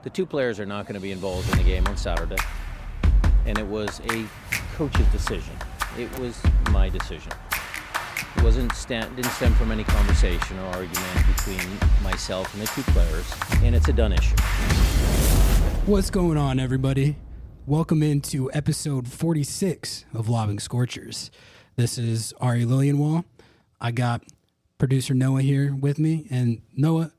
The two players are not going to be involved in the game on Saturday. And it was a coach's decision. It was my decision. It didn't stem from any conversation or argument between myself and the two players, and it's a done issue. What's going on, everybody? Welcome into episode 46 of Lobbing Scorchers. This is Ari Lillianwall. I got producer Noah here with me, and Noah,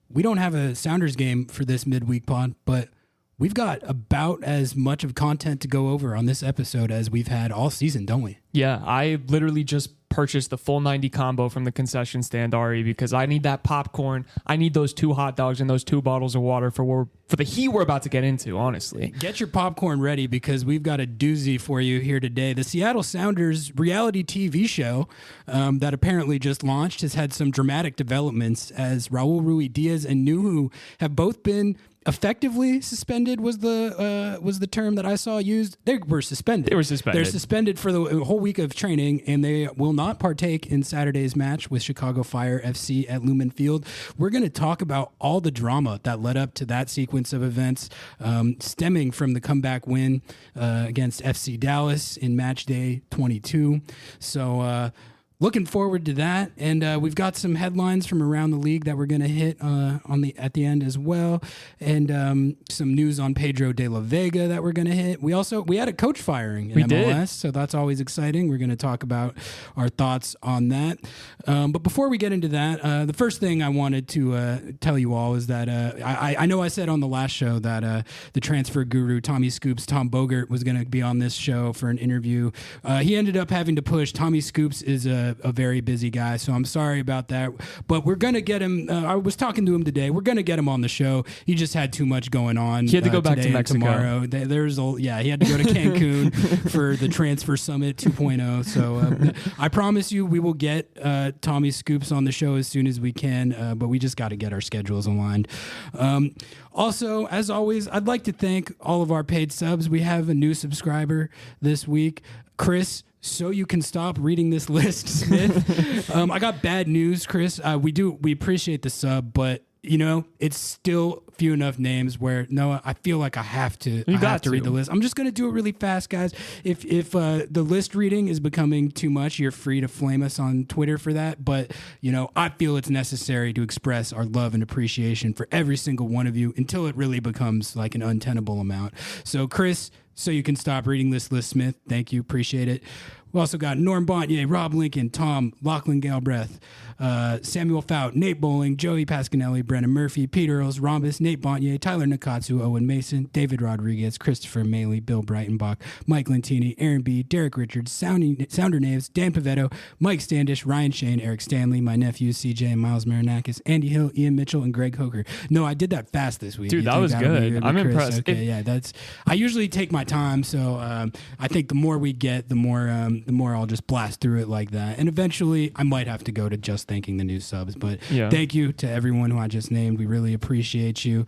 we don't have a Sounders game for this midweek pod, but we've got about as much of content to go over on this episode as we've had all season, don't we? Yeah, I literally just purchased the full 90 combo from the concession stand, Ari, because I need that popcorn. I need those 2 hot dogs and those 2 bottles of water for the heat we're about to get into, honestly. Get your popcorn ready because we've got a doozy for you here today. The Seattle Sounders reality TV show that apparently just launched has had some dramatic developments as Raul Ruidiaz and Nuhu have both been effectively suspended was the term that I saw used. They were suspended. They're suspended for the whole week of training, and they will not partake in Saturday's match with Chicago Fire FC at Lumen Field. We're going to talk about all the drama that led up to that sequence of events, stemming from the comeback win against FC Dallas in match day 22. So, looking forward to that, and we've got some headlines from around the league that we're going to hit at the end as well, and some news on Pedro de la Vega that we're going to hit. We had a coach firing in MLS, so that's always exciting. We're going to talk about our thoughts on that. But before we get into that, the first thing I wanted to tell you all is that I know I said on the last show that the transfer guru Tommy Scoops, Tom Bogert, was going to be on this show for an interview. He ended up having to push. Tommy Scoops is a very busy guy, so I'm sorry about that. But we're going to get him. I was talking to him today. We're going to get him on the show. He just had too much going on. He had to go back to Mexico. Tomorrow. He had to go to Cancun for the Transfer Summit 2.0. So I promise you we will get Tommy Scoops on the show as soon as we can, but we just got to get our schedules aligned. Also, as always, I'd like to thank all of our paid subs. We have a new subscriber this week, Chris. So you can stop reading this list, Smith. I got bad news, Chris. We appreciate the sub, but it's still few enough names where Noah, I feel like I have to read the list. I'm just going to do it really fast, guys. If the list reading is becoming too much, you're free to flame us on Twitter for that. But I feel it's necessary to express our love and appreciation for every single one of you until it really becomes like an untenable amount. So, Chris, so you can stop reading this list, Smith. Thank you, appreciate it. We also got Norm Bontier, Rob Lincoln, Tom, Lachlan Galbraith, Samuel Fout, Nate Bowling, Joey Pasquinelli, Brennan Murphy, Peter Earls, Rhombus, Nate Bontier, Tyler Nakatsu, Owen Mason, David Rodriguez, Christopher Maley, Bill Breitenbach, Mike Lentini, Aaron B., Derek Richards, Sounder Naves, Dan Pavetto, Mike Standish, Ryan Shane, Eric Stanley, my nephews CJ and Miles Marinakis, Andy Hill, Ian Mitchell, and Greg Hoker. No, I did that fast this week. Dude, that was good. I'm impressed. Okay, I usually take my time, so I think the more we get, the more I'll just blast through it like that. And eventually, I might have to go to just thanking the new subs. But Thank you to everyone who I just named. We really appreciate you.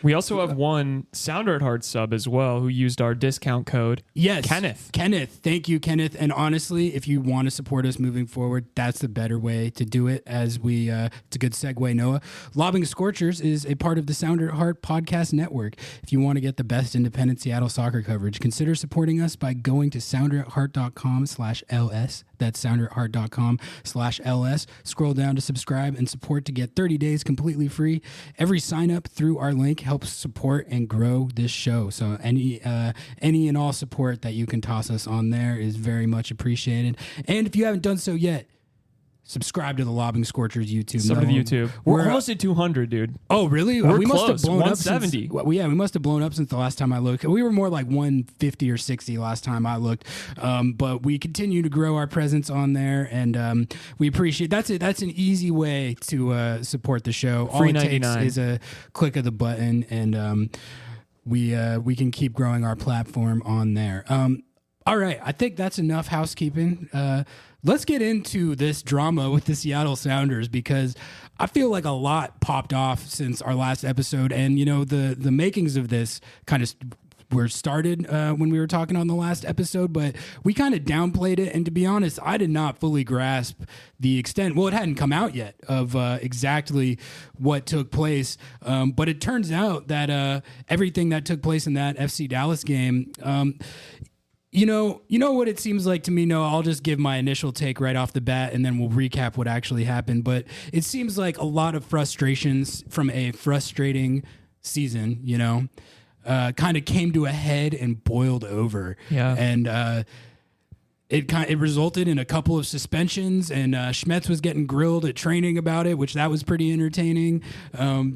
We also have one Sounder at Heart sub as well who used our discount code. Yes. Kenneth. Thank you, Kenneth. And honestly, if you want to support us moving forward, that's the better way to do it as it's a good segue, Noah. Lobbing Scorchers is a part of the Sounder at Heart podcast network. If you want to get the best independent Seattle soccer coverage, consider supporting us by going to sounderatheart.com/LS. That's sounderatheart.com/LS. Scroll down to subscribe and support to get 30 days completely free. Every sign up through our link helps support and grow this show. So any and all support that you can toss us on there is very much appreciated. And if you haven't done so yet, subscribe to the Lobbing Scorchers YouTube. We're almost at 200, dude. Oh, really? We're we close. Must have blown 170. We must have blown up since the last time I looked. We were more like 150 or 60 last time I looked. But we continue to grow our presence on there, and we appreciate that's it. That's an easy way to support the show. Free All it 99. takes is a click of the button, and we can keep growing our platform on there. All right, I think that's enough housekeeping. Let's get into this drama with the Seattle Sounders because I feel like a lot popped off since our last episode, and the makings of this kind of were started when we were talking on the last episode, but we kind of downplayed it. And to be honest, I did not fully grasp the extent. Well, it hadn't come out yet of exactly what took place. But it turns out that everything that took place in that FC Dallas game, you know what it seems like to me? No, I'll just give my initial take right off the bat and then we'll recap what actually happened. But it seems like a lot of frustrations from a frustrating season, kind of came to a head and boiled over. Yeah. And it resulted in a couple of suspensions, and Schmetz was getting grilled at training about it, which that was pretty entertaining.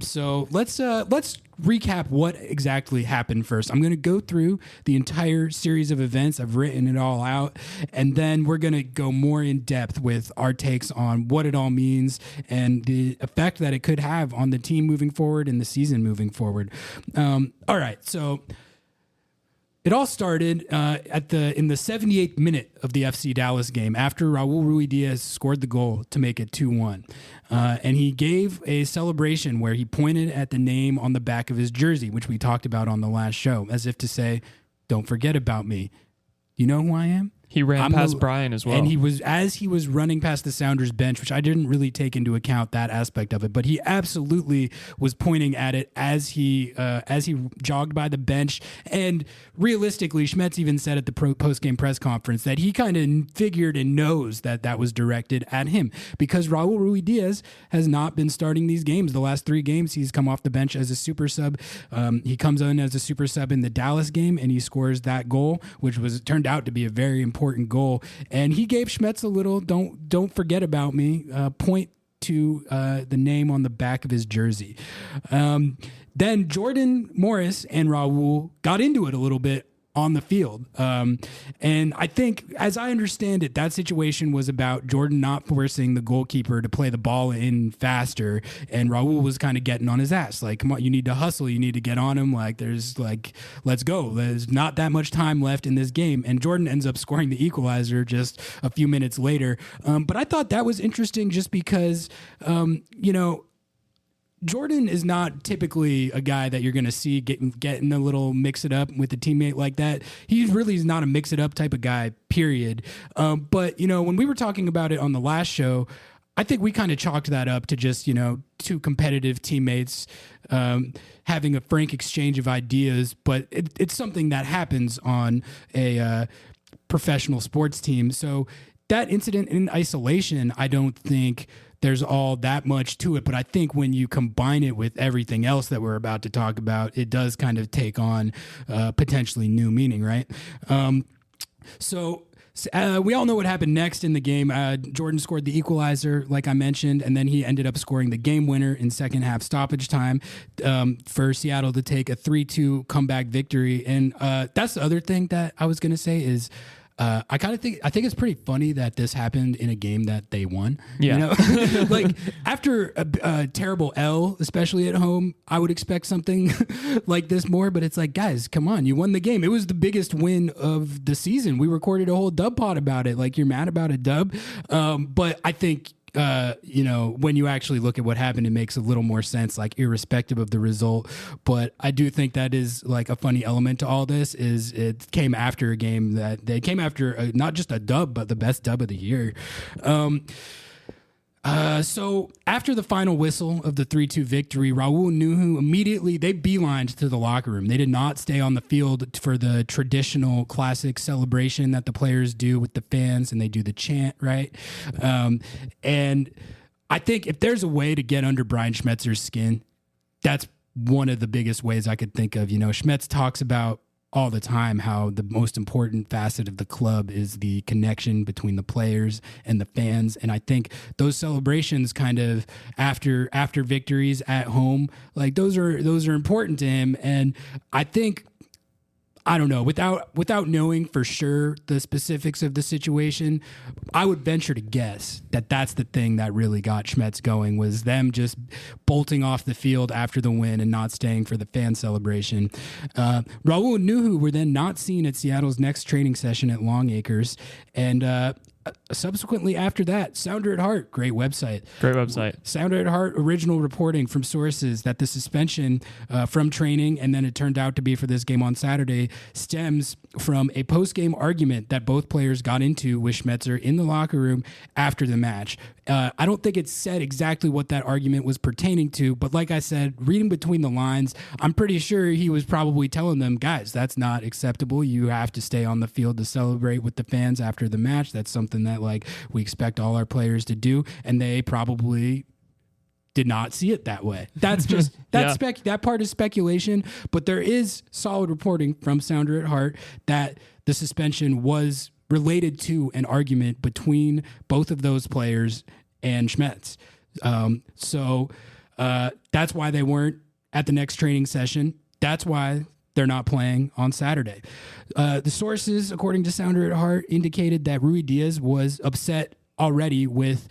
So let's recap what exactly happened first. I'm going to go through the entire series of events. I've written it all out, and then we're going to go more in depth with our takes on what it all means and the effect that it could have on the team moving forward and the season moving forward. All right, so it all started in the 78th minute of the FC Dallas game after Raul Ruidiaz scored the goal to make it 2-1. And he gave a celebration where he pointed at the name on the back of his jersey, which we talked about on the last show, as if to say, don't forget about me. You know who I am? He ran past Brian as well. And as he was running past the Sounders bench, which I didn't really take into account that aspect of it, but he absolutely was pointing at it as he jogged by the bench. And realistically, Schmetz even said at the post-game press conference that he kind of figured and knows that was directed at him because Raul Ruidiaz has not been starting these games. The last 3 games, he's come off the bench as a super sub. He comes in as a super sub in the Dallas game, and he scores that goal, which turned out to be a very important goal. And he gave Schmetz a little don't forget about me point to the name on the back of his jersey. Then Jordan Morris and Raul got into it a little bit on the field. And I think, as I understand it, that situation was about Jordan not forcing the goalkeeper to play the ball in faster. And Raul was kind of getting on his ass. Like, come on, you need to hustle. You need to get on him. Let's go. There's not that much time left in this game. And Jordan ends up scoring the equalizer just a few minutes later. But I thought that was interesting just because, Jordan is not typically a guy that you're going to see getting a little mix it up with a teammate like that. He really is not a mix it up type of guy, period. But, when we were talking about it on the last show, I think we kind of chalked that up to just, two competitive teammates having a frank exchange of ideas. But it's something that happens on a professional sports team. So that incident in isolation, I don't think there's all that much to it, but I think when you combine it with everything else that we're about to talk about, it does kind of take on potentially new meaning, right? So we all know what happened next in the game. Jordan scored the equalizer, like I mentioned, and then he ended up scoring the game winner in second half stoppage time for Seattle to take a 3-2 comeback victory. And that's the other thing that I was going to say is, I think it's pretty funny that this happened in a game that they won. Yeah. Like after a terrible L, especially at home, I would expect something like this more, but it's like, guys, come on, you won the game. It was the biggest win of the season. We recorded a whole dub pod about it. Like, you're mad about a dub. But I think, when you actually look at what happened, it makes a little more sense, like irrespective of the result. But I do think that is like a funny element to all this is it came after a game that they came after not just a dub, but the best dub of the year. So after the final whistle of the 3-2 victory, Raul Nuhu immediately, they beelined to the locker room. They did not stay on the field for the traditional classic celebration that the players do with the fans, and they do the chant, right? And I think if there's a way to get under Brian Schmetzer's skin, that's one of the biggest ways I could think of. Schmetz talks about all the time how the most important facet of the club is the connection between the players and the fans. And I think those celebrations kind of after victories at home, like those are important to him. And I think, I don't know, without knowing for sure the specifics of the situation, I would venture to guess that that's the thing that really got Schmetz going, was them just bolting off the field after the win and not staying for the fan celebration. Raul and Nuhu were then not seen at Seattle's next training session at Long Acres. And subsequently after that, Sounder at Heart, great website. Great website. Sounder at Heart, original reporting from sources that the suspension from training, and then it turned out to be for this game on Saturday, stems from a post-game argument that both players got into with Schmetzer in the locker room after the match. I don't think it said exactly what that argument was pertaining to, but like I said, reading between the lines, I'm pretty sure he was probably telling them, guys, that's not acceptable. You have to stay on the field to celebrate with the fans after the match. That's something that like we expect all our players to do, and they probably did not see it that way. That's just that part is speculation, but there is solid reporting from Sounder at Heart that the suspension was related to an argument between both of those players and Schmetz. So that's why they weren't at the next training session. That's why they're not playing on Saturday. The sources, according to Sounder at Heart, indicated that Rui Diaz was upset already with,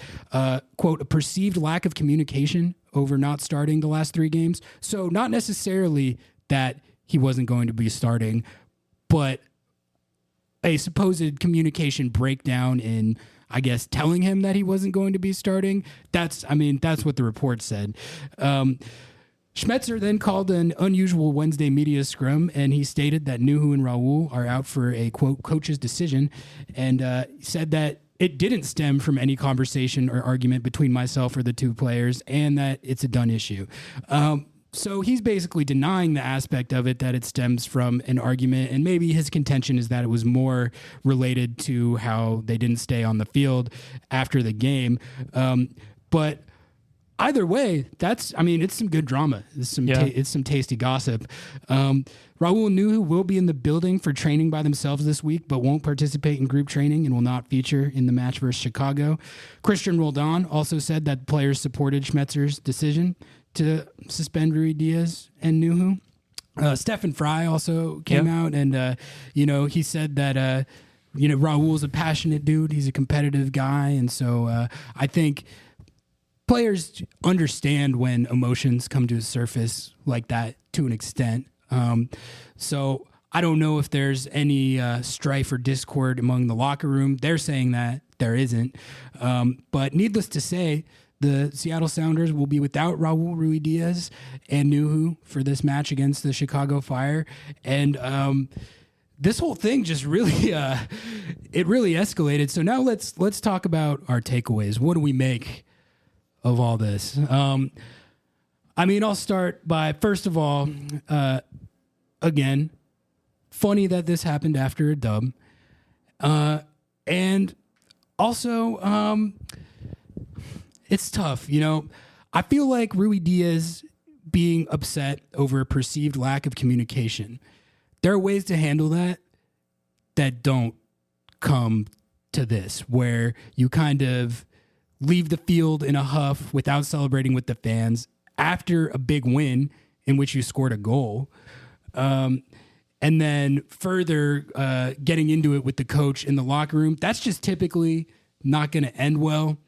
quote, a perceived lack of communication over not starting the last 3 games. So not necessarily that he wasn't going to be starting, but a supposed communication breakdown in, I guess, telling him that he wasn't going to be starting. That's what the report said. Schmetzer then called an unusual Wednesday media scrum, and he stated that Nuhu and Raul are out for a, quote, coach's decision, and said that it didn't stem from any conversation or argument between myself or the 2 players, and that it's a done issue. So he's basically denying the aspect of it that it stems from an argument, and maybe his contention is that it was more related to how they didn't stay on the field after the game. But either way, it's some good drama. It's some tasty gossip. Raul and Nuhu will be in the building for training by themselves this week, but won't participate in group training and will not feature in the match versus Chicago. Christian Roldan also said that players supported Schmetzer's decision to suspend Rui Diaz and Nuhu. Stefan Fry also came out, and he said that Raul's a passionate dude. He's a competitive guy, and so I think players understand when emotions come to the surface like that to an extent. So I don't know if there's any strife or discord among the locker room. They're saying that there isn't. But needless to say, the Seattle Sounders will be without Raul Rui Diaz and Nuhu for this match against the Chicago Fire. And this whole thing just really, it really escalated. So now let's talk about our takeaways. What do we make of all this? I'll start by, first of all, again, funny that this happened after a dub. And also, it's tough. I feel like Rui Diaz being upset over a perceived lack of communication. There are ways to handle that don't come to this, where you kind of leave the field in a huff without celebrating with the fans after a big win in which you scored a goal. And then further getting into it with the coach in the locker room. That's just typically not going to end well.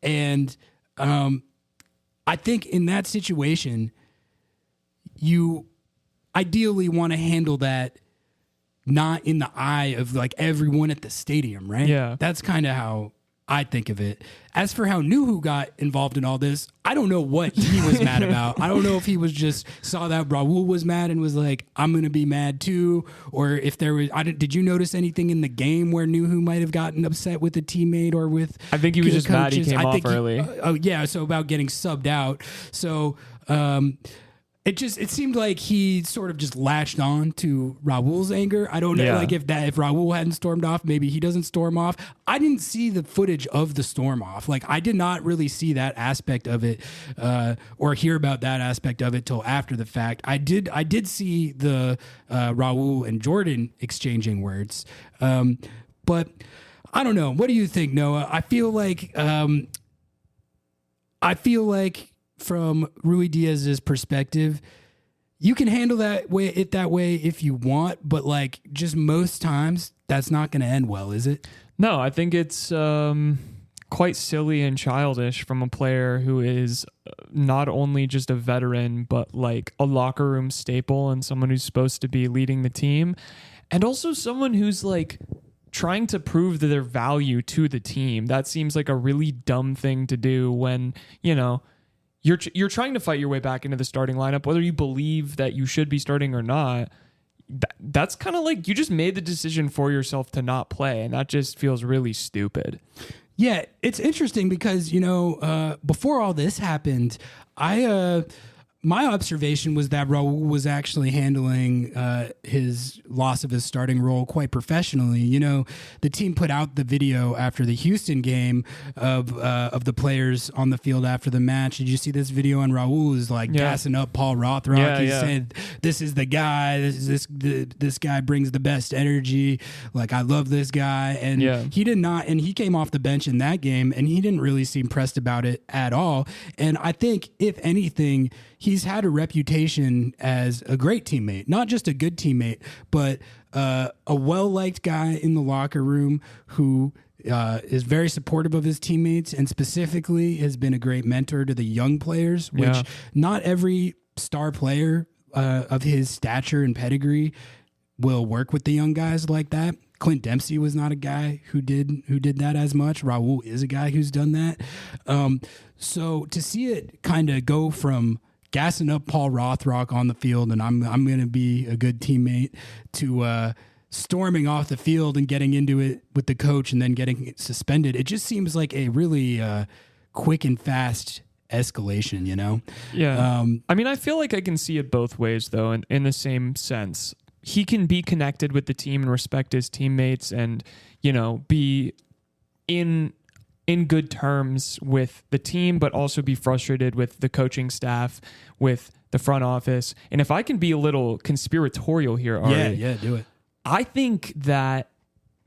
And I think in that situation, you ideally want to handle that not in the eye of like everyone at the stadium, right? Yeah. That's kind of how I think of it. As for how Nuhu got involved in all this, I don't know what he was mad about. I don't know if he was just saw that Raul was mad and was like, I'm going to be mad too. Or if there was, did you notice anything in the game where Nuhu might have gotten upset with a teammate or with I think he was just mad he coaches? came off early. So about getting subbed out. So, it seemed like he sort of just latched on to Raul's anger. I don't know, if Raul hadn't stormed off, maybe he doesn't storm off. I didn't see the footage of the storm off. Like, I did not really see that aspect of it, or hear about that aspect of it till after the fact. I did see the Raul and Jordan exchanging words, but I don't know. What do you think, Noah? I feel like from Rui Diaz's perspective, you can handle that way if you want, but like just most times that's not going to end well, is it? No, I think it's quite silly and childish from a player who is not only just a veteran, but like a locker room staple and someone who's supposed to be leading the team, and also someone who's like trying to prove their value to the team. That seems like a really dumb thing to do when, you're trying to fight your way back into the starting lineup, whether you believe that you should be starting or not. That's kind of like you just made the decision for yourself to not play, and that just feels really stupid. Yeah, it's interesting because, before all this happened, my observation was that Raul was actually handling his loss of his starting role quite professionally. The team put out the video after the Houston game of the players on the field after the match. Did you see this video? And Raul is gassing up Paul Rothrock. He said, "This is the guy. This guy brings the best energy. Like, I love this guy." And he did not. And he came off the bench in that game, and he didn't really seem pressed about it at all. And I think, if anything, he's had a reputation as a great teammate, not just a good teammate, but a well-liked guy in the locker room who is very supportive of his teammates and specifically has been a great mentor to the young players, which not every star player of his stature and pedigree will work with the young guys like that. Clint Dempsey was not a guy who did that as much. Raul is a guy who's done that. So to see it kind of go from gassing up Paul Rothrock on the field and I'm going to be a good teammate to storming off the field and getting into it with the coach and then getting suspended, it just seems like a really quick and fast escalation, Yeah. I feel like I can see it both ways, though, in the same sense. He can be connected with the team and respect his teammates and, be in good terms with the team, but also be frustrated with the coaching staff, with the front office. And if I can be a little conspiratorial here, Ari, do it. I think that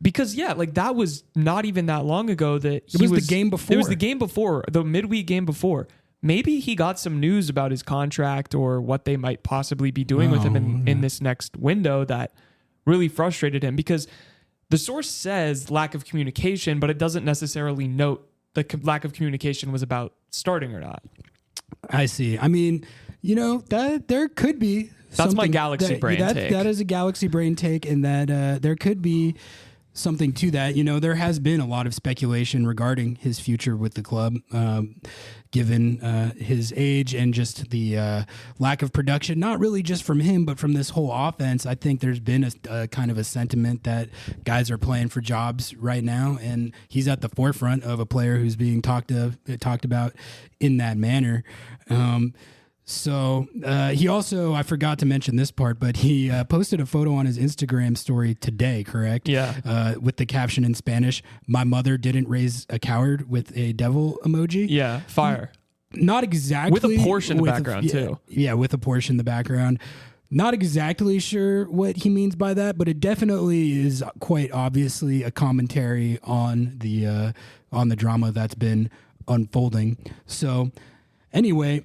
because that was not even that long ago that it was the game before. It was the game before, the midweek game before. Maybe he got some news about his contract or what they might possibly be doing with him in this next window that really frustrated him, because the source says lack of communication, but it doesn't necessarily note the lack of communication was about starting or not. I see. That there could be. That's my galaxy brain take. That is a galaxy brain take, and that there could be something to that. There has been a lot of speculation regarding his future with the club, given his age and just the lack of production, not really just from him, but from this whole offense. I think there's been a kind of a sentiment that guys are playing for jobs right now, and he's at the forefront of a player who's being talked about in that manner. So he also, I forgot to mention this part, but he posted a photo on his Instagram story today, correct? Yeah. With the caption in Spanish, "My mother didn't raise a coward," with a devil emoji. Yeah, fire. Not exactly. With a Porsche in the background, too. Yeah, with a Porsche in the background. Not exactly sure what he means by that, but it definitely is quite obviously a commentary on the drama that's been unfolding. So anyway,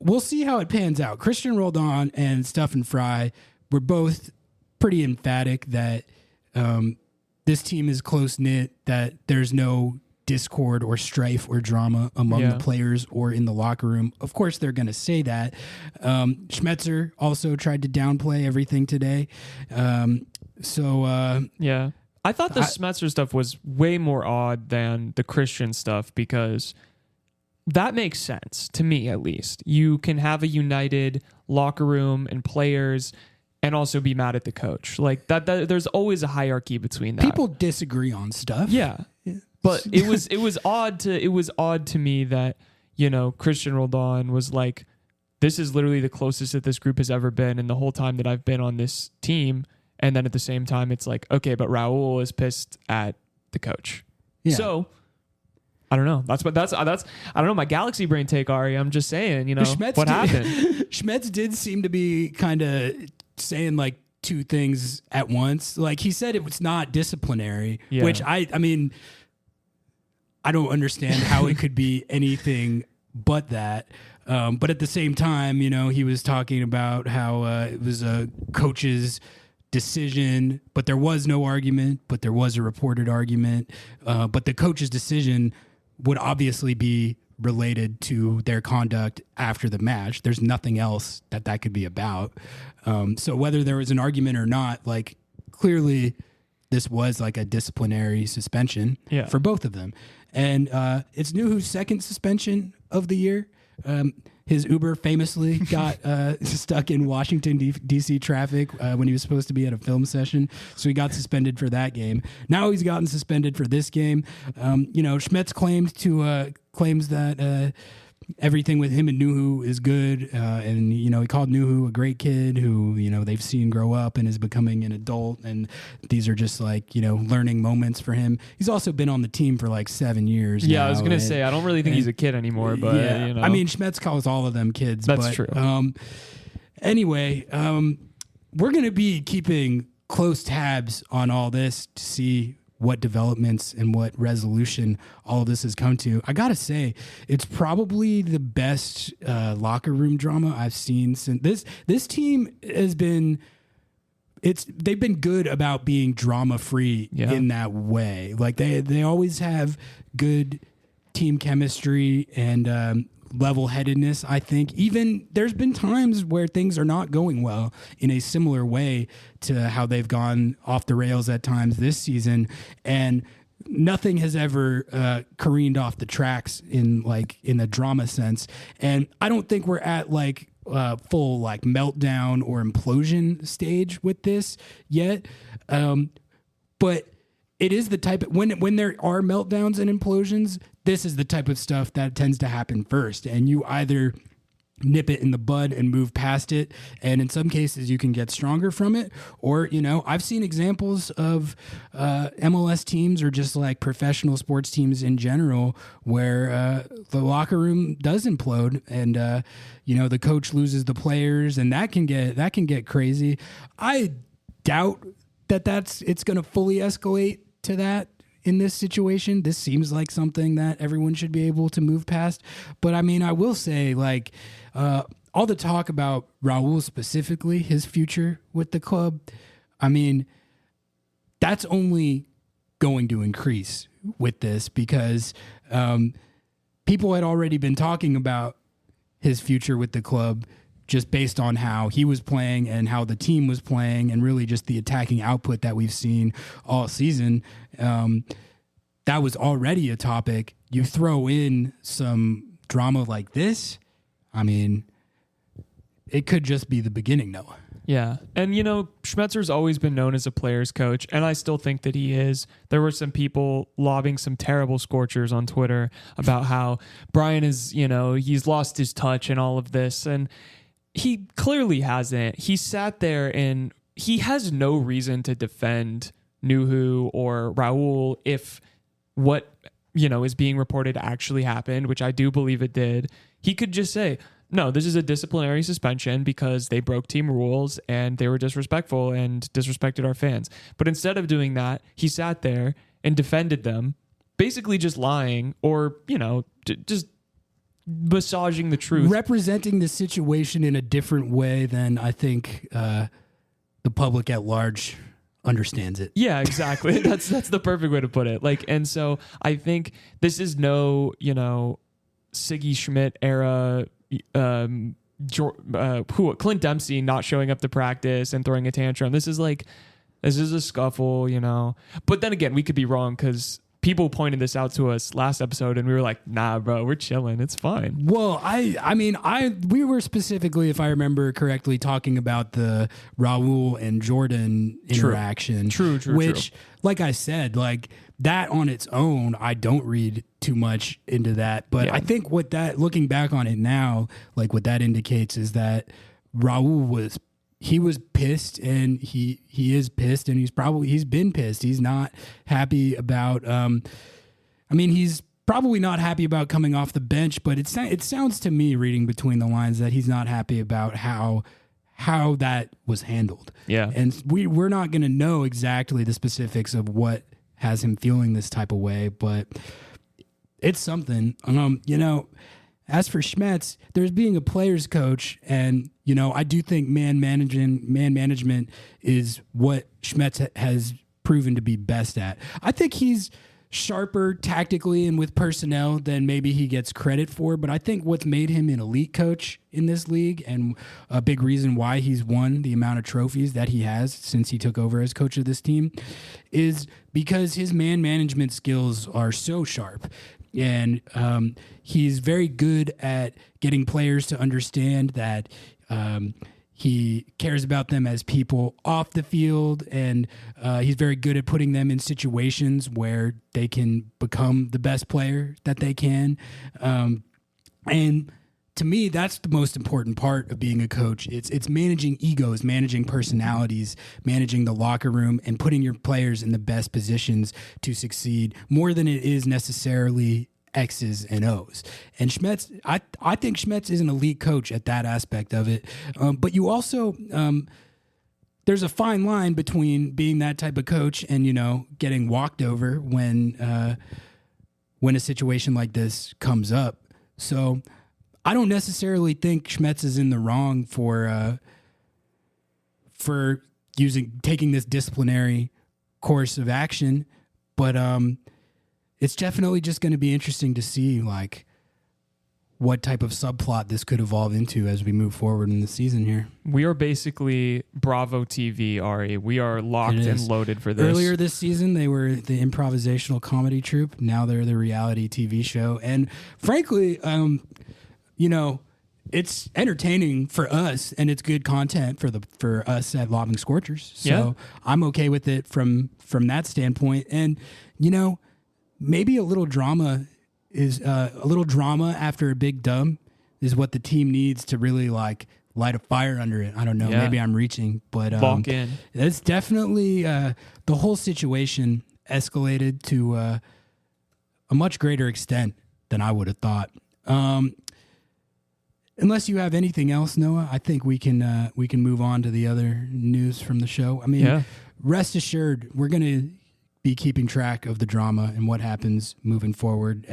we'll see how it pans out. Christian Roldan and Stefan Fry were both pretty emphatic that this team is close-knit, that there's no discord or strife or drama among the players or in the locker room. Of course, they're going to say that. Schmetzer also tried to downplay everything today. I thought the Schmetzer stuff was way more odd than the Christian stuff, because that makes sense to me, at least. You can have a united locker room and players and also be mad at the coach. Like that there's always a hierarchy between that. People disagree on stuff. Yeah. But it was odd to me that, Christian Roldan was like, this is literally the closest that this group has ever been in the whole time that I've been on this team. And then at the same time, it's like, okay, but Raul is pissed at the coach. Yeah. So I don't know. That's I don't know, my galaxy brain take, Ari. I'm just saying, what happened? Schmetz did seem to be kind of saying like two things at once. Like he said it was not disciplinary, which I don't understand how it could be anything but that. But at the same time, he was talking about how it was a coach's decision, but there was no argument, but there was a reported argument. But the coach's decision would obviously be related to their conduct after the match. There's nothing else that could be about. So whether there was an argument or not, like clearly this was like a disciplinary suspension for both of them. And it's Nuhu's second suspension of the year. His Uber famously got stuck in Washington, D.C. traffic when he was supposed to be at a film session. So he got suspended for that game. Now he's gotten suspended for this game. Schmetz claims that everything with him and Nuhu is good. And, he called Nuhu a great kid who, they've seen grow up and is becoming an adult. And these are just learning moments for him. He's also been on the team for 7 years. Yeah, now, I was going to say, I don't really think he's a kid anymore, but yeah, I mean, Schmetz calls all of them kids. That's true. Anyway, we're going to be keeping close tabs on all this to see what developments and what resolution all of this has come to. I gotta say, it's probably the best locker room drama I've seen since this team has been. They've been good about being drama free in that way. They always have good team chemistry and level-headedness. I think even there's been times where things are not going well in a similar way to how they've gone off the rails at times this season, and nothing has ever careened off the tracks in a drama sense. And I don't think we're at full meltdown or implosion stage with this yet, but it is the type of, when there are meltdowns and implosions, this is the type of stuff that tends to happen first. And you either nip it in the bud and move past it, and in some cases you can get stronger from it, or I've seen examples of MLS teams or just professional sports teams in general where the locker room does implode, and the coach loses the players, and that can get crazy. I doubt it's going to fully escalate to that in this situation. This seems like something that everyone should be able to move past. But I mean, I will say, all the talk about Raul specifically, his future with the club, I mean, that's only going to increase with this, because people had already been talking about his future with the club just based on how he was playing and how the team was playing, and really just the attacking output that we've seen all season. That was already a topic. You throw in some drama like this, I mean, it could just be the beginning, Noah. Yeah. And, Schmetzer's always been known as a player's coach, and I still think that he is. There were some people lobbing some terrible Scorchers on Twitter about how Brian is, he's lost his touch and all of this. And he clearly hasn't. He sat there and he has no reason to defend Nuhu or Raul if what, is being reported actually happened, which I do believe it did. He could just say, no, this is a disciplinary suspension because they broke team rules and they were disrespectful and disrespected our fans. But instead of doing that, he sat there and defended them, basically just lying or, just massaging the truth. Representing the situation in a different way than I think the public at large understands it. Yeah, exactly. That's the perfect way to put it. And so I think this is no, Siggy Schmidt era, Clint Dempsey not showing up to practice and throwing a tantrum. This is a scuffle, But then again, we could be wrong because people pointed this out to us last episode and we were like, nah, bro, we're chilling. It's fine. Well, we were specifically, if I remember correctly, talking about the Raul and Jordan interaction. True. Which, like I said, that on its own, I don't read too much into that. But I think looking back on it now, what that indicates is that Raul was pissed, and he is pissed, and he's been pissed. He's not happy about, he's probably not happy about coming off the bench, but it sounds to me, reading between the lines, that he's not happy about how that was handled. Yeah. And we're not going to know exactly the specifics of what has him feeling this type of way, but it's something. As for Schmetz, there's being a player's coach, and I do think man management is what Schmetz has proven to be best at. I think he's sharper tactically and with personnel than maybe he gets credit for. But I think what's made him an elite coach in this league, and a big reason why he's won the amount of trophies that he has since he took over as coach of this team, is because his man management skills are so sharp. And he's very good at getting players to understand that he cares about them as people off the field, and he's very good at putting them in situations where they can become the best player that they can. And to me, that's the most important part of being a coach. It's managing egos, managing personalities, managing the locker room, and putting your players in the best positions to succeed more than it is necessarily X's and O's. And Schmetz, I think Schmetz is an elite coach at that aspect of it. But you also, there's a fine line between being that type of coach and, getting walked over when a situation like this comes up. So I don't necessarily think Schmetz is in the wrong for taking this disciplinary course of action, but it's definitely just going to be interesting to see what type of subplot this could evolve into as we move forward in the season here. We are basically Bravo TV, Ari. We are locked and loaded for this. Earlier this season, they were the improvisational comedy troupe. Now they're the reality TV show. And frankly, it's entertaining for us, and it's good content for us at Lobbing Scorchers. So I'm okay with it from that standpoint. And, maybe a little drama after a big dub is what the team needs to really light a fire under it. I don't know. Yeah. Maybe I'm reaching, but lock in. It's definitely the whole situation escalated to a much greater extent than I would have thought. Unless you have anything else, Noah, I think we can move on to the other news from the show. I mean, rest assured, we're going to be keeping track of the drama and what happens moving forward.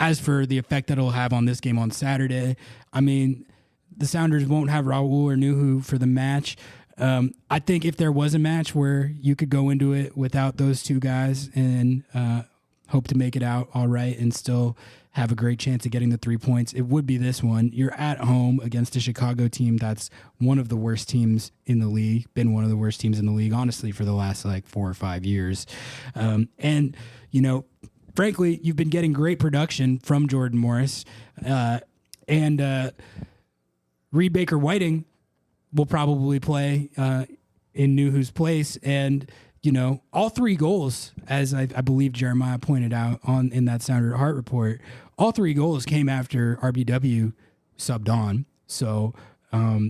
As for the effect that it'll have on this game on Saturday, I mean, the Sounders won't have Raul or Nuhu for the match. I think if there was a match where you could go into it without those two guys and hope to make it out all right and still have a great chance of getting the 3 points, it would be this one. You're at home against a Chicago team that's one of the worst teams in the league, been one of the worst teams in the league, honestly, for the last 4 or 5 years. And, frankly, you've been getting great production from Jordan Morris. And Reed Baker Whiting will probably play in Nuhu's place. And, all 3 goals, as I believe Jeremiah pointed out in that Sounder Heart report, all 3 goals came after RBW subbed on. So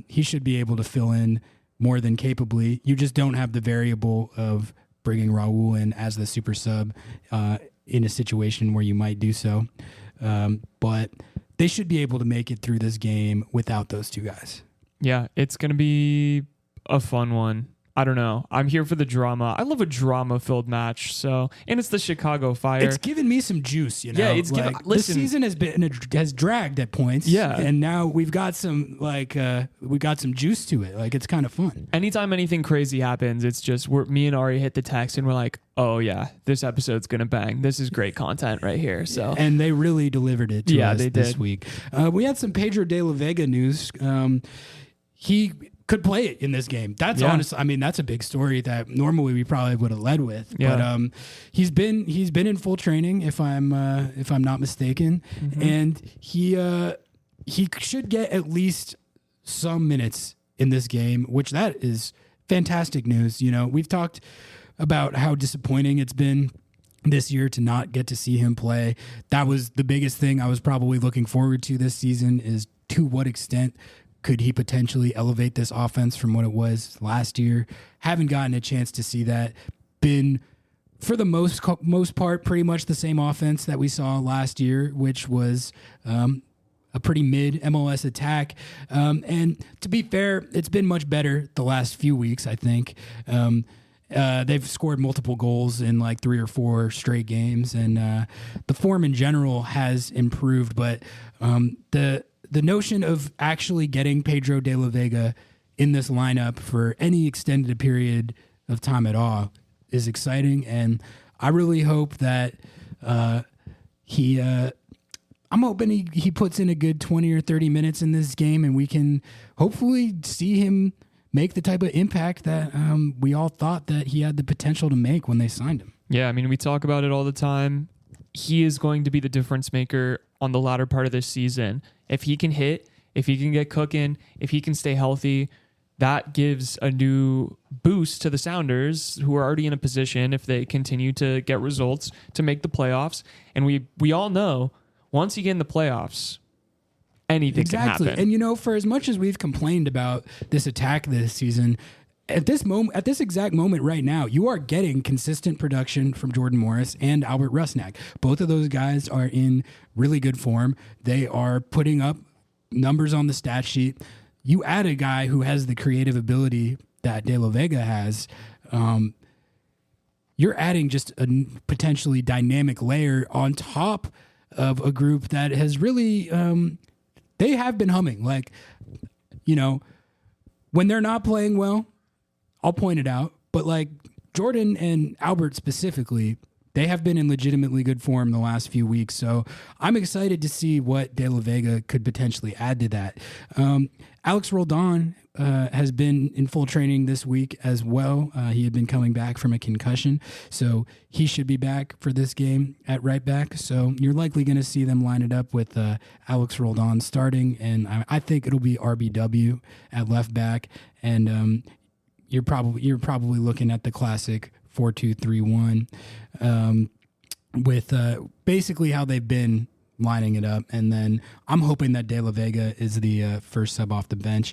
he should be able to fill in more than capably. You just don't have the variable of bringing Raul in as the super sub in a situation where you might do so. But they should be able to make it through this game without those 2 guys. Yeah, it's going to be a fun one. I don't know. I'm here for the drama. I love a drama-filled match. So, and it's the Chicago Fire. It's given me some juice, Yeah, it's given. Listen, the season has dragged at points. Yeah, and now we've got some juice to it. It's kind of fun. Anytime anything crazy happens, it's just me and Ari hit the text and we're like, oh yeah, this episode's gonna bang. This is great content right here. So, and they really delivered it to us they this did. Week. We had some Pedro de la Vega news. He could play it in this game. That's honestly, that's a big story that normally we probably would have led with. Yeah. But he's been in full training, if I'm not mistaken, and he should get at least some minutes in this game, which that is fantastic news. We've talked about how disappointing it's been this year to not get to see him play. That was the biggest thing I was probably looking forward to this season, is to what extent could he potentially elevate this offense from what it was last year? Haven't gotten a chance to see that. Been, for the most part, pretty much the same offense that we saw last year, which was a pretty mid MLS attack. And to be fair, it's been much better the last few weeks, I think. They've scored multiple goals in 3 or 4 straight games, and the form in general has improved. But the notion of actually getting Pedro de la Vega in this lineup for any extended period of time at all is exciting, and I really hope that he. I'm hoping he puts in a good 20 or 30 minutes in this game, and we can hopefully see him make the type of impact that we all thought that he had the potential to make when they signed him. Yeah, I mean, we talk about it all the time. He is going to be the difference maker on the latter part of this season. If he can hit, if he can get cooking, if he can stay healthy, that gives a new boost to the Sounders, who are already in a position, if they continue to get results, to make the playoffs. And we all know, once you get in the playoffs, anything can happen. And for as much as we've complained about this attack this season, at this exact moment right now, you are getting consistent production from Jordan Morris and Albert Rusnak. Both of those guys are in really good form. They are putting up numbers on the stat sheet. You add a guy who has the creative ability that De La Vega has, you're adding just a potentially dynamic layer on top of a group that has really, they have been humming. Like, when they're not playing well, I'll point it out, but like Jordan and Albert specifically, they have been in legitimately good form the last few weeks. So I'm excited to see what De La Vega could potentially add to that. Alex Roldan has been in full training this week as well. He had been coming back from a concussion, so he should be back for this game at right back. So you're likely going to see them line it up with Alex Roldan starting, and I think it'll be RBW at left back, and you're probably looking at the classic 4-2-3-1 with basically how they've been lining it up. And then I'm hoping that De La Vega is the first sub off the bench.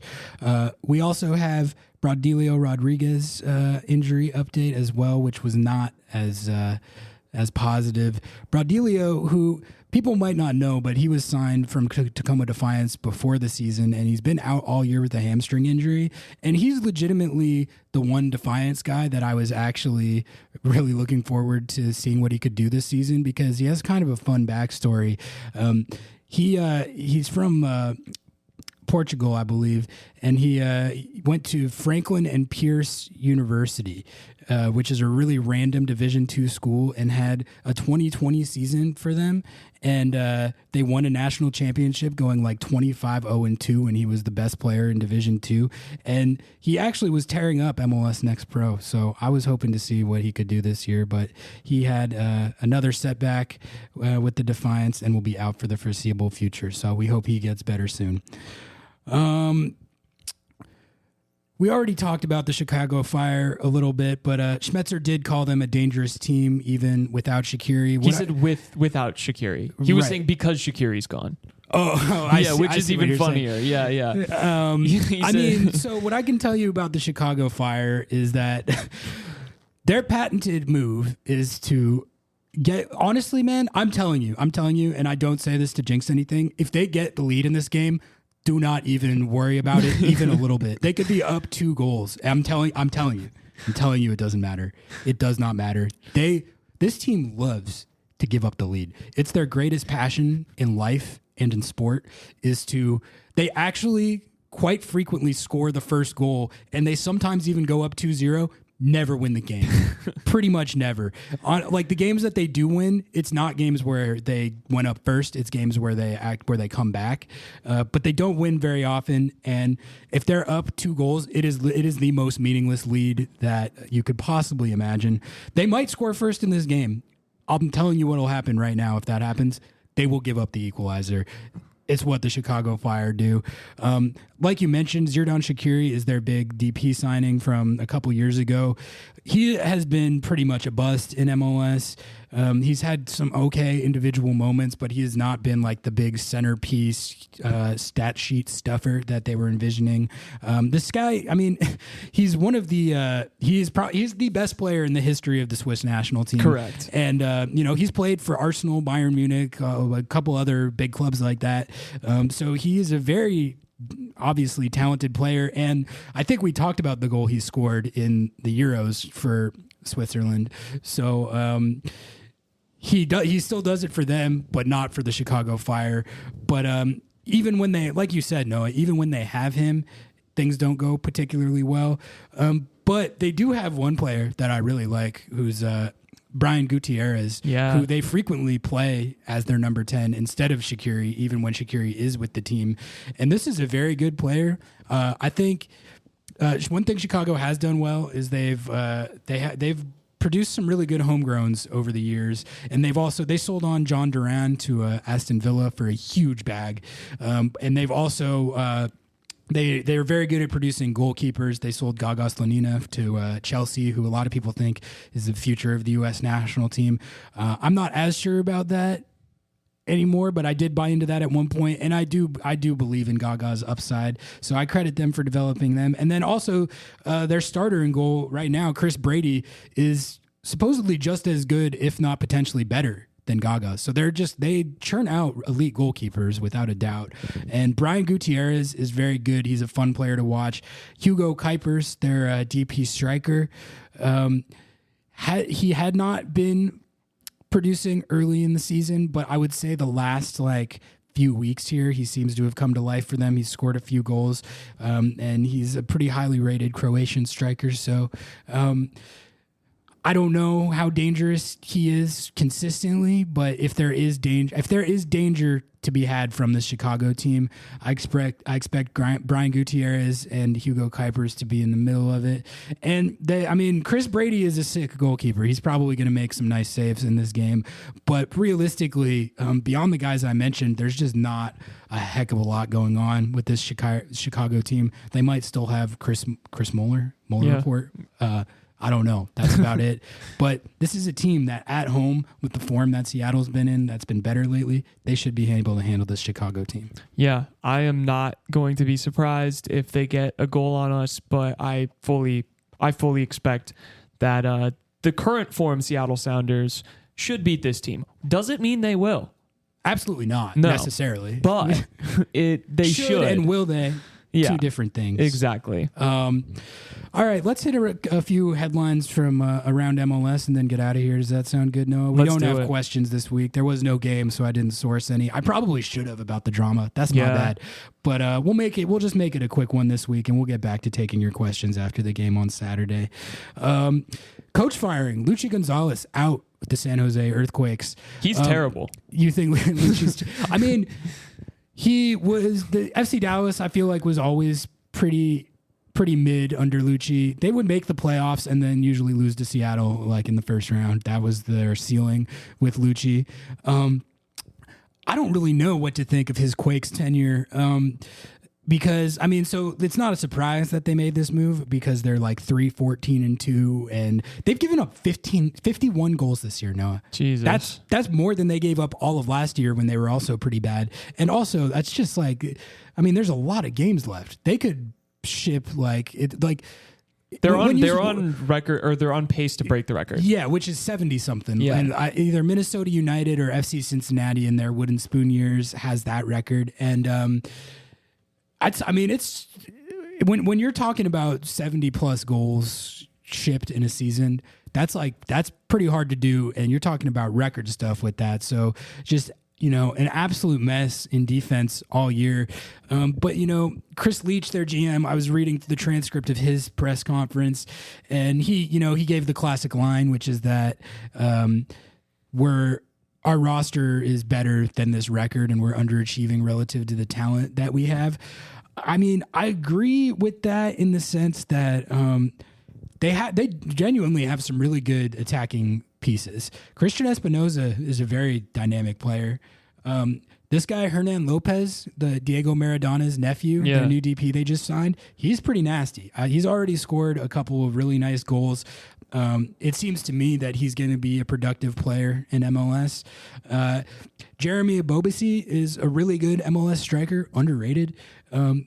We also have Braudilio Rodriguez injury update as well, which was not as positive. Braudilio, who people might not know, but he was signed from Tacoma Defiance before the season, and he's been out all year with a hamstring injury. And he's legitimately the one Defiance guy that I was actually really looking forward to seeing what he could do this season, because he has kind of a fun backstory. He's from Portugal, I believe, and he went to Franklin and Pierce University, which is a really random Division II school, and had a 2020 season for them. And they won a national championship going like 25-0-2, and he was the best player in Division II. And he actually was tearing up MLS Next Pro. So I was hoping to see what he could do this year, but he had another setback with the Defiance and will be out for the foreseeable future. So we hope he gets better soon. We already talked about the Chicago Fire a little bit, but Schmetzer did call them a dangerous team even without Shaqiri. He said without Shaqiri. He was saying because Shaqiri's gone. Which is even funnier. Saying. Yeah. I mean, so what I can tell you about the Chicago Fire is that their patented move is to honestly, man, I'm telling you, and I don't say this to jinx anything. If they get the lead in this game, do not even worry about it even a little bit. They could be up 2 goals. I'm telling you, it doesn't matter. It does not matter. This team loves to give up the lead. It's their greatest passion in life and in sport they actually quite frequently score the first goal, and they sometimes even go up 2-0, never win the game. Pretty much never. Like the games that they do win, it's not games where they went up first. It's games where they come back. But they don't win very often. And if they're up 2 goals, it is the most meaningless lead that you could possibly imagine. They might score first in this game. I'm telling you what will happen right now. If that happens, they will give up the equalizer. It's what the Chicago Fire do. Like you mentioned, Xherdan Shaqiri is their big DP signing from a couple years ago. He has been pretty much a bust in MLS. He's had some okay individual moments, but he has not been like the big centerpiece stat sheet stuffer that they were envisioning. This guy, I mean, he's one of the he's the best player in the history of the Swiss national team. Correct. And he's played for Arsenal, Bayern Munich, a couple other big clubs like that. So he is a very obviously talented player, and I think we talked about the goal he scored in the Euros for Switzerland. So he still does it for them, but not for the Chicago Fire. But even when they, like you said, Noah, even when they have him, things don't go particularly well. But they do have one player that I really like, who's Brian Gutierrez, who they frequently play as their number 10 instead of Shaqiri, even when Shaqiri is with the team. And this is a very good player. I think one thing Chicago has done well is they've produced some really good homegrowns over the years, and they sold on John Duran to Aston Villa for a huge bag, and they've also they're very good at producing goalkeepers. They sold Gaga Slonina to Chelsea, who a lot of people think is the future of the U.S. national team. I'm not as sure about that anymore, but I did buy into that at one point, and I do believe in Gaga's upside, so I credit them for developing them. And then also their starter in goal right now, Chris Brady, is supposedly just as good, if not potentially better, than Gaga. So they churn out elite goalkeepers without a doubt. And Brian Gutierrez is very good. He's a fun player to watch. Hugo Kuipers, their DP striker, he had not been producing early in the season, but I would say the last few weeks here, he seems to have come to life for them. He's scored a few goals, and he's a pretty highly rated Croatian striker. So I don't know how dangerous he is consistently, but if there is danger to be had from the Chicago team, I expect Brian Gutierrez and Hugo Kuipers to be in the middle of it. And Chris Brady is a sick goalkeeper. He's probably going to make some nice saves in this game, but realistically, beyond the guys I mentioned, there's just not a heck of a lot going on with this Chicago team. They might still have Chris Muller report. I don't know. That's about it. But this is a team that at home, with the form that Seattle's been in, that's been better lately, they should be able to handle this Chicago team. Yeah, I am not going to be surprised if they get a goal on us, but I fully expect that the current form Seattle Sounders should beat this team. Doesn't mean they will. Absolutely not, necessarily. But they should. And will they? Two different things. Exactly. All right, let's hit a few headlines from around MLS and then get out of here. Does that sound good, Noah? We don't have questions this week. There was no game, so I didn't source any. I probably should have about the drama. That's my bad. But we'll just make it a quick one this week, and we'll get back to taking your questions after the game on Saturday. Coach firing. Luchi Gonzalez out with the San Jose Earthquakes. He's terrible. You think Luchi's... I mean... He was the FC Dallas. I feel like was always pretty mid under Lucci. They would make the playoffs and then usually lose to Seattle in the first round. That was their ceiling with Lucci. I don't really know what to think of his Quakes tenure. Because so it's not a surprise that they made this move because they're 3-14-2 and they've given up 51 goals this year, Noah. Jesus. That's more than they gave up all of last year when they were also pretty bad. And also that's just there's a lot of games left. They could ship they're on record, or they're on pace to break the record. Yeah, which is 70 something. Yeah. And either Minnesota United or FC Cincinnati in their wooden spoon years has that record. And it's when you're talking about 70 plus goals shipped in a season, that's pretty hard to do. And you're talking about record stuff with that. So just, an absolute mess in defense all year. But Chris Leach, their GM, I was reading the transcript of his press conference and he gave the classic line, which is that, our roster is better than this record and we're underachieving relative to the talent that we have. I agree with that in the sense that they genuinely have some really good attacking pieces. Christian Espinoza is a very dynamic player. This guy, Hernan Lopez, the Diego Maradona's nephew, their new DP they just signed, he's pretty nasty. He's already scored a couple of really nice goals. It seems to me that he's going to be a productive player in MLS. Jeremy Abobasi is a really good MLS striker, underrated.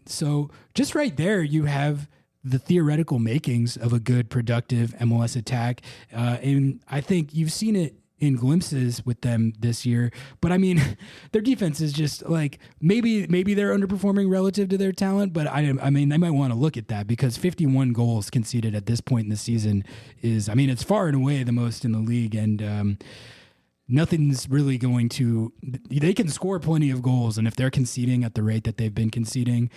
So just right there, you have the theoretical makings of a good, productive MLS attack. And I think you've seen it in glimpses with them this year. But their defense is just maybe they're underperforming relative to their talent, but they might want to look at that because 51 goals conceded at this point in the season is, it's far and away the most in the league. And, nothing's really going to, they can score plenty of goals. And if they're conceding at the rate that they've been conceding,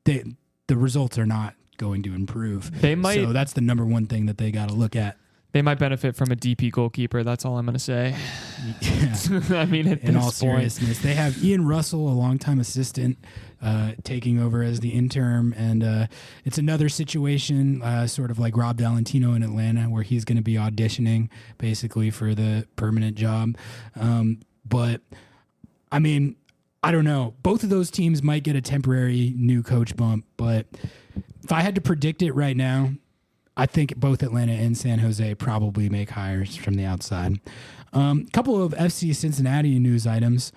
the results are not going to improve. They might, so that's the number one thing that they got to look at. They might benefit from a DP goalkeeper. That's all I'm going to say. Yeah. I mean, in all seriousness, they have Ian Russell, a longtime assistant, taking over as the interim, and it's another situation, sort of like Rob Valentino in Atlanta, where he's going to be auditioning basically for the permanent job. But I mean, I don't know. Both of those teams might get a temporary new coach bump, but if I had to predict it right now, I think both Atlanta and San Jose probably make hires from the outside. Couple of FC Cincinnati news items.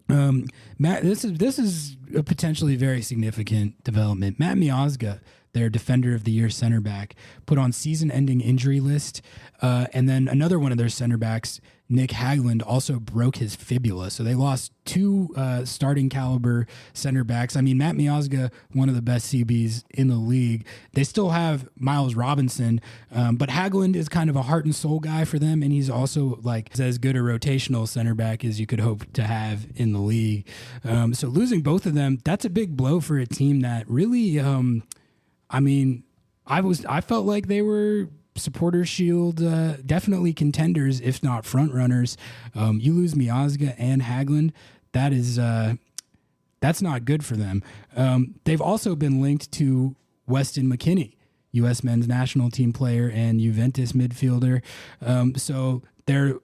Matt, this is a potentially very significant development. Matt Miazga, their Defender of the Year center back, put on season-ending injury list, and then another one of their center backs, Nick Hagland, also broke his fibula. So they lost two starting caliber center backs. I mean, Matt Miazga, one of the best CBs in the league. They still have Miles Robinson, but Hagland is kind of a heart and soul guy for them, and he's also like as good a rotational center back as you could hope to have in the league. So losing both of them, that's a big blow for a team that really, I mean, I felt like they were Supporters Shield, definitely contenders, if not front runners. You lose Miazga and Hagland, that's not good for them. They've also been linked to Weston McKennie, U.S. men's national team player and Juventus midfielder. So they're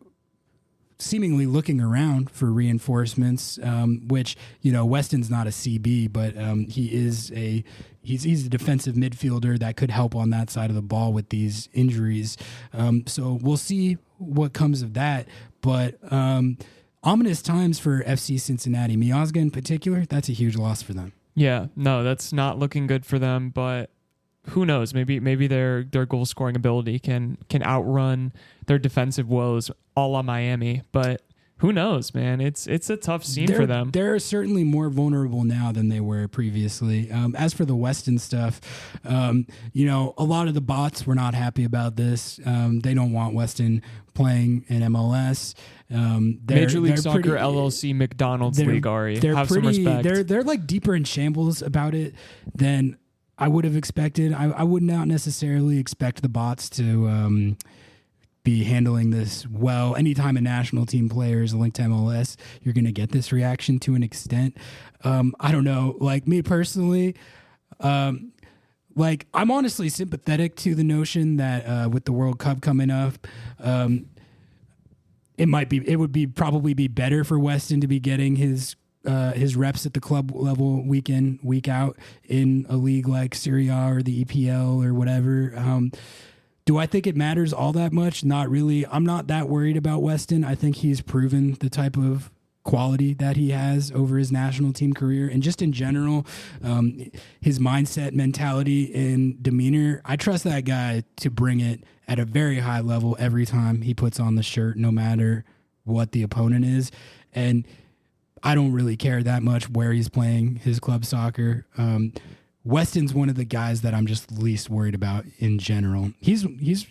seemingly looking around for reinforcements, which, you know, Weston's not a CB, but he's a defensive midfielder that could help on that side of the ball with these injuries. So we'll see what comes of that. But ominous times for FC Cincinnati. Miazga in particular, that's a huge loss for them. Yeah, no, that's not looking good for them, but who knows? Maybe their goal scoring ability can outrun their defensive woes, a la Miami. But who knows, man? It's a tough scene for them. They're certainly more vulnerable now than they were previously. As for the Weston stuff, you know, a lot of the bots were not happy about this. They don't want Weston playing in MLS. Major League Soccer LLC McDonald's League, Ari. Have some respect. They're like deeper in shambles about it than I would have expected. I would not necessarily expect the bots to be handling this well. Anytime a national team player is linked to MLS, you're going to get this reaction to an extent. I don't know. Like me personally, like I'm honestly sympathetic to the notion that with the World Cup coming up, it would probably be better for Weston to be getting his reps at the club level week in, week out in a league like Serie A or the EPL or whatever. Do I think it matters all that much? Not really. I'm not that worried about Weston. I think he's proven the type of quality that he has over his national team career. And just in general, his mindset, mentality, and demeanor, I trust that guy to bring it at a very high level every time he puts on the shirt, no matter what the opponent is. And I don't really care that much where he's playing his club soccer. Weston's one of the guys that I'm just least worried about in general. He's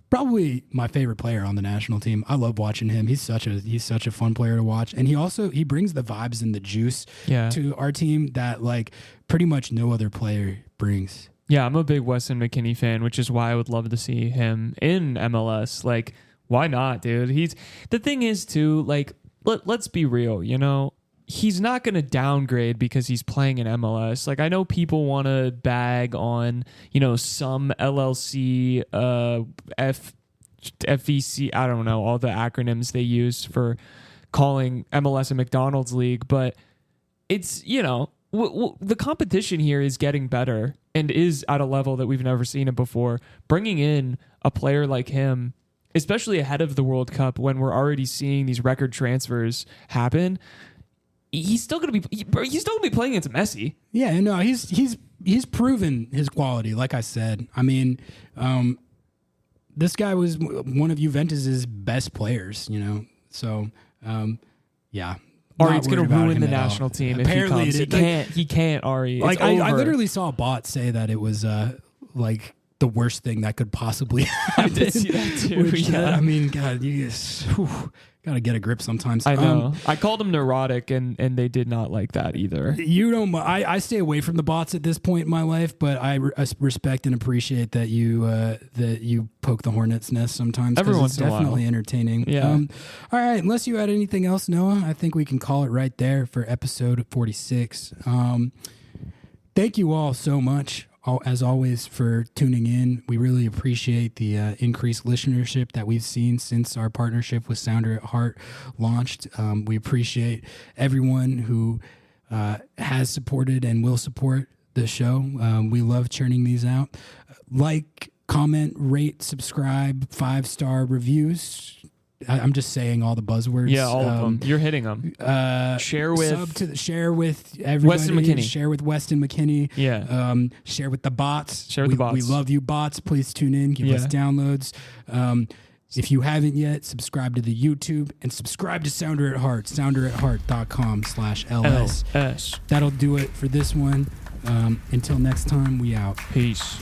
probably my favorite player on the national team. I love watching him. He's such a fun player to watch, and he brings the vibes and the juice to our team that like pretty much no other player brings. Yeah, I'm a big Weston McKennie fan, which is why I would love to see him in MLS. Like, why not, dude? The thing is too, like, let's be real, you know. He's not going to downgrade because he's playing in MLS. Like, I know people want to bag on, you know, some LLC, FEC, I don't know, all the acronyms they use for calling MLS a McDonald's league, but it's, you know, the competition here is getting better and is at a level that we've never seen it before. Bringing in a player like him, especially ahead of the World Cup when we're already seeing these record transfers happen, he's still gonna be playing against Messi. Yeah, no, he's proven his quality. Like I said, I mean, this guy was one of Juventus's best players. You know, so yeah. Ari, it's gonna ruin the national team. Apparently, if he comes. He can't. Ari, like I literally saw a bot say that it was like the worst thing that could possibly happen. I did see that too. Which, I mean, God, Gotta get a grip sometimes. I know. I called them neurotic, and they did not like that either. You don't. I stay away from the bots at this point in my life, but I respect and appreciate that you poke the hornet's nest sometimes. Every once it's in a while. definitely entertaining. Yeah. All right. Unless you had anything else, Noah, I think we can call it right there for episode 46. Thank you all so much, as always, for tuning in. We really appreciate the increased listenership that we've seen since our partnership with Sounder at Heart launched. We appreciate everyone who has supported and will support the show. We love churning these out. Like, comment, rate, subscribe, 5-star reviews. I'm just saying all the buzzwords. Yeah, all of them. You're hitting them. Share with share with everybody. Weston McKennie. Share with Weston McKennie. Yeah. Share with the bots. Share with the bots. We love you, bots. Please tune in. Give us downloads. If you haven't yet, subscribe to the YouTube and subscribe to Sounder at Heart. SounderAtHeart.com/LS. LS. That'll do it for this one. Until next time, we out. Peace.